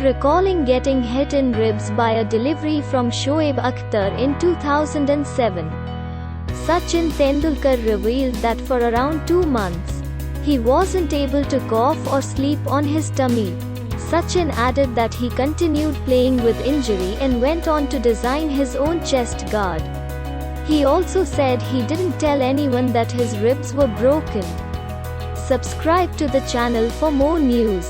recalling getting hit in ribs by a delivery from Shoaib Akhtar in 2007. Sachin Tendulkar revealed that for around 2 months, he wasn't able to cough or sleep on his tummy. Sachin added that he continued playing with injury and went on to design his own chest guard. He also said he didn't tell anyone that his ribs were broken. Subscribe to the channel for more news.